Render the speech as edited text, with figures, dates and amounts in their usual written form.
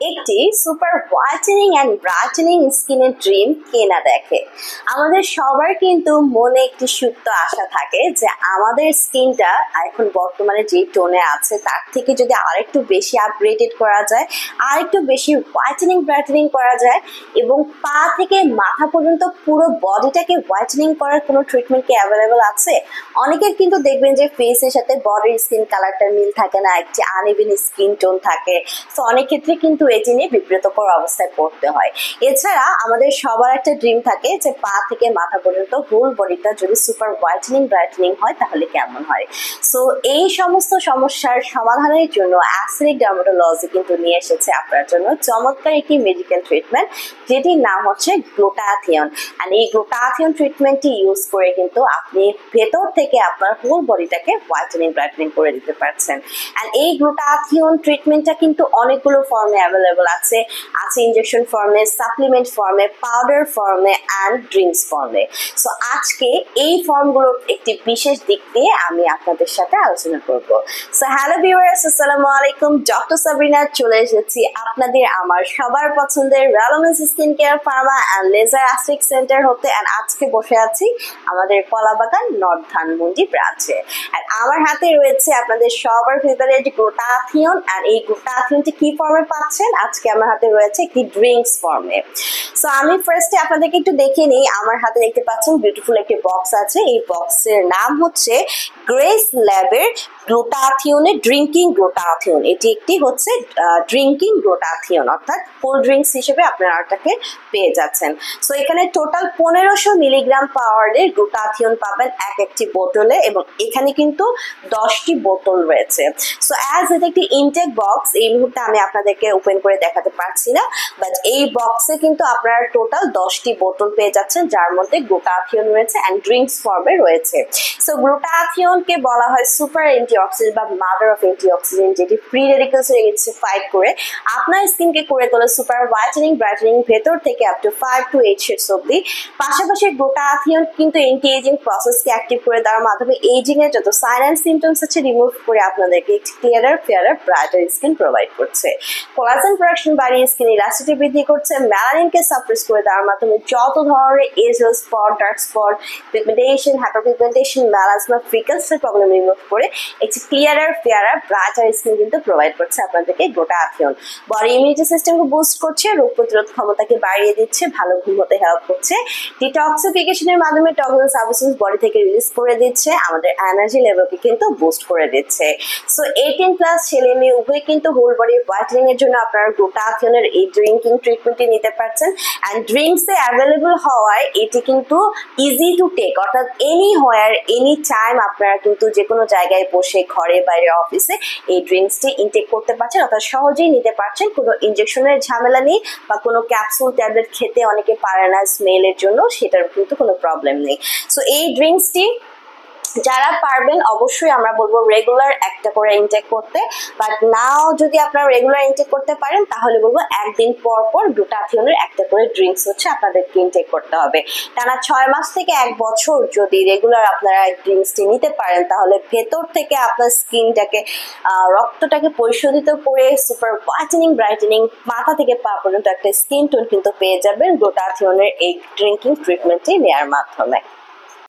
একটি super whitening and brightening স্কিনের dream কে না দেখে। আমাদের সবার কিন্তু মনে একটি সুপ্ত আশা থাকে যে আমাদের স্কিনটা এখন বর্তমানে যে টোনে আছে তার থেকে যদি আরেকটু বেশি আপগ্রেডেড করা যায়, আরেকটু বেশি হোয়াইটেনিং ব্রাইটেনিং করা যায় এবং পা থেকে মাথা পর্যন্ত পুরো বডিটাকে হোয়াইটেনিং করার কোনো ট্রিটমেন্ট কি অ্যাভেলেবল আছে? অনেকের কিন্তু দেখবেন যে ফেসের সাথে বডির স্কিন কালারটা মিল থাকে না, একটি আনইভেন স্কিন টোন থাকে। তো অনেক ক্ষেত্রে কিন্তু এটি নিয়ে বিব্রতকর অবস্থায় পড়তে হয়। এছাড়া আমাদের সবার একটা ড্রিম থাকে যে পা থেকে মাথা পর্যন্ত হোল বডিটা যদি সুপার হোয়াইটেনিং ব্রাইটেনিং হয় তাহলে কেমন হয়। সো এই সমস্ত সমস্যার সমাধানের জন্য অ্যাসিডিক ডার্মাটোলজি কিন্তু নিয়ে এসেছে আপনার জন্য চমৎকার একটি মেডিকেল ট্রিটমেন্ট, যেটির নাম হচ্ছে গ্লুটাথিয়ন। অ্যান্ড এই গ্লুটাথিয়ন ট্রিটমেন্টটি ইউজ করে কিন্তু আপনি ভেতর থেকে আপনার হোল বডিটাকে হোয়াইটেনিং ব্রাইটেনিং করে দিতে পারছেন। অ্যান্ড এই গ্লুটাথিয়ন ট্রিটমেন্টটা কিন্তু অনেকগুলো ফর্মে অ্যাভেলেবল আছে ইনজেকশন ফর্মে, সাপ্লিমেন্ট ফর্মে, পাউডার ফর্মে অ্যান্ড ড্রিঙ্কস ফর্মে। সো আজকে এই ফর্মগুলোর একটি বিশেষ দিক নিয়ে আমি আপনাদের সাথে আলোচনা করব। সো হ্যালো ভিউয়ার্স, আসসালামু আলাইকুম। ডক্টর সাবরিনা চলে এসেছি আপনাদের আমার সবার পছন্দের রেলোমেন্স skin care pharma and laser aesthetic centre হতে। অ্যান্ড আজকে বসে আছি আমাদের কলাবাগান নর্থ ধানমন্ডি ব্রাঞ্চে। অ্যান্ড আমার হাতে রয়েছে আপনাদের সবার ফেভারিট গ্লুটাথিয়ন। অ্যান্ড এই গ্লুটাথিয়নটি কি ফর্মে পাচ্ছেন? আজকে আমার হাতে রয়েছে একটি ড্রিঙ্কস ফর্মে। সো আমি ফার্স্টে আপনাদেরকে একটু দেখে নিই। আমার হাতে দেখতে পাচ্ছেন বিউটিফুল একটি বক্স আছে। এই বক্সের নাম হচ্ছে গ্রেস ল্যাবের গ্লুটাথিয়নের ড্রিঙ্কিং গ্লুটাথিয়ন। এটি একটি হচ্ছে ড্রিঙ্কিং গ্লুটাথিয়ন, অর্থাৎ কোল্ড ড্রিঙ্কস হিসেবে আপনারা এটাকে পেয়ে যাচ্ছেন। সো এখানে টোটাল 1500 মিলিগ্রাম পাওয়ারের গ্লুটাথিয়ন পাবেন একটি বোতলে, এবং এখানে কিন্তু 10টি বোতল রয়েছে। সো অ্যাজ এটা একটি ইনটেক বক্স, এই মুহূর্তে আমি আপনাদেরকে ওপেন করে দেখাতে পারছি না, বাট এই বক্সে কিন্তু আপনারা টোটাল 10টি বোতল পেয়ে যাচ্ছেন, যার মধ্যে গ্লুটাথিয়ন রয়েছে অ্যান্ড ড্রিঙ্কস ফর্মে রয়েছে। সো গ্লুটাথিয়নকে বলা হয় সুপার অ্যান্টিঅক্সিডেন্ট বা মাদার অফ অ্যান্টিঅক্সিডেন্ট, যেটি ফ্রি রেডিকেলস এগেইনস্ট ফাইট করে আপনার স্কিনকে করে তোলে সুপার হোয়াইটেনিং ব্রাইটেনিং ভেতর থেকে আপ টু 5 to 8 শেডস অবধি। পাশাপাশি গ্লুটাথিয়ন কিন্তু এন্টি এজিং প্রসেসকে অ্যাক্টিভ করে দেওয়ার মাধ্যমে এজিং এর যত সাইন অ্যান্ড সিমটমস আছে রিমুভ করে আপনাদেরকে একটি clearer fairer brighter skin provide করছে। কোলাজেন প্রোডাকশন বাড়িয়ে স্কিন ইলাস্টিসিটি বৃদ্ধি করছে। মেলানিনকে সাপ্রেস করে দেওয়ার মাধ্যমে যত ধরনের এজেল spot, dark spot, pigmentation, hyperpigmentation, melasma, ফ্রিকলসের প্রবলেম রিমুভ করে একটি ক্লিয়ারার ফেয়ারার ব্রাইটার স্কিন কিন্তু প্রোভাইড করছে আপনাদেরকে গ্লুটাথিয়ন। বডি ইমিউনিটি সিস্টেমকে বুস্ট করছে, রোগ প্রতিরোধ ক্ষমতাকে বাড়িয়ে দিচ্ছে, ভালো ঘুম হতে হেল্প করছে, ডিটক্সিফিকেশনের মাধ্যমে টক্সিক সাবস্টেন্স বডি থেকে রিলিজ করে দিচ্ছে, আমাদের এনার্জি লেভেলকে কিন্তু বুস্ট করে দিচ্ছে। সো 18+ ছেলে মেয়ে উভয় কিন্তু হোল বডি হোয়াইটেনিং এর জন্য আপনারা গ্লুটাথিয়নের এই ড্রিঙ্কিং ট্রিটমেন্টটি নিতে পারছেন। অ্যান্ড ড্রিঙ্কসে অ্যাভেলেবল হওয়ায় এটি কিন্তু ইজি টু টেক, অর্থাৎ এনি হোয়ার এনি টাইম আপনারা কিন্তু যে কোনো জায়গায় বসে ঘরে বাইরে অফিসে এই ড্রিঙ্কসটি ইনটেক করতে পারছেন, অর্থাৎ সহজেই নিতে পারছেন। কোনো ইনজেকশনের ঝামেলা নেই বা কোনো ক্যাপসুল ট্যাবলেট খেতে অনেকে পারে না স্মেলের জন্য, সেটার কিন্তু কোনো প্রবলেম নেই। সো এই ড্রিঙ্কসটি যারা পারবেন অবশ্যই আমরা বলবো রেগুলার একটা করে ইনটেক করতে, বাট নাও যদি আপনারা রেগুলার ইনটেক করতে পারেন তাহলে বলবো একদিন পর পর গ্লুটাথিয়নের একটা করে ড্রিঙ্কস হচ্ছে আপনাদেরকে ইনটেক করতে হবে। টানা 6 মাস থেকে 1 বছর যদি রেগুলার আপনারা ড্রিঙ্কসটি নিতে পারেন তাহলে ভেতর থেকে আপনার স্কিনটাকে রক্তটাকে পরিশোধিত করে সুপার হোয়াইটেনিং ব্রাইটেনিং মাথা থেকে পা পর্যন্ত একটা স্কিন টোন কিন্তু পেয়ে যাবেন গ্লুটাথিয়নের এই ড্রিঙ্কিং ট্রিটমেন্টটি নেওয়ার মাধ্যমে।